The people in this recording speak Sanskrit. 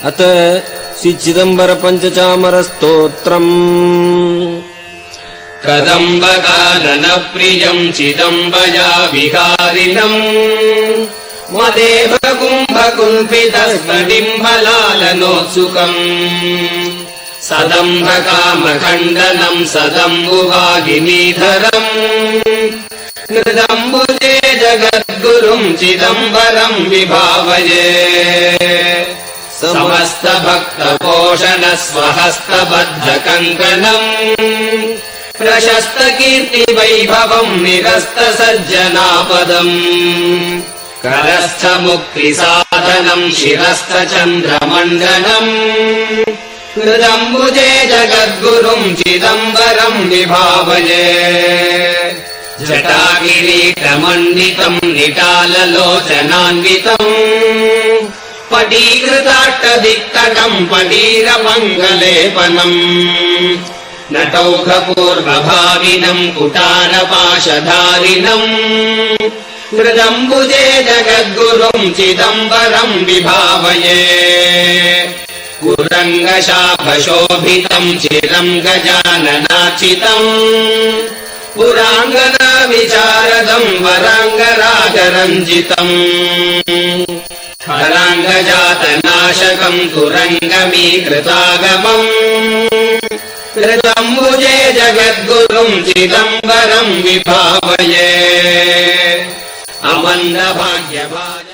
अत श्री चिदंबर पंचचामर स्तोत्रम्। कदम्बकानन प्रियम् चिदम्बया विहारिणम् मदेव कुम्भकुल्पितस्फटिम्बलालनोत्सुकम् सदम्भकामखण्डनम् सदम्बुवागिनीधरम् कृदम्बुजे जगद्गुरुम् चिदम्बरम् विभावये समस्तभक्तपोषण स्वहस्तबद्धकङ्कणम् प्रशस्तकीर्तिवैभवम् निरस्तसज्जनापदम् करस्थ मुक्तिसाधनम् शिरस्थ चन्द्रमण्डलम् कृदम्बुजे जगद्गुरुम् चिदम्बरम् विभावये जटाकिरीटमण्डितम् निटाललोचनान्वितम् पटीकृताट्टदिक्तटम् पटीरमङ्गलेपनम् नटौघपूर्वभाविनम् कुटारपाशधारिणम् कृदम्बुजे जगद्गुरुम् चिदम्बरम् विभावये कुरङ्गशाभशोभितम् चिरम् गजाननार्चितम् पुराङ्गनाविचारदम् वराङ्गराजरञ्जितम् हराङ्गजातनाशकम् तुरङ्गमीकृतागमम् कृदम्बुजे जगद्गुरुम् चिदम्बरम् विभावये अमन्दभाग्यभाज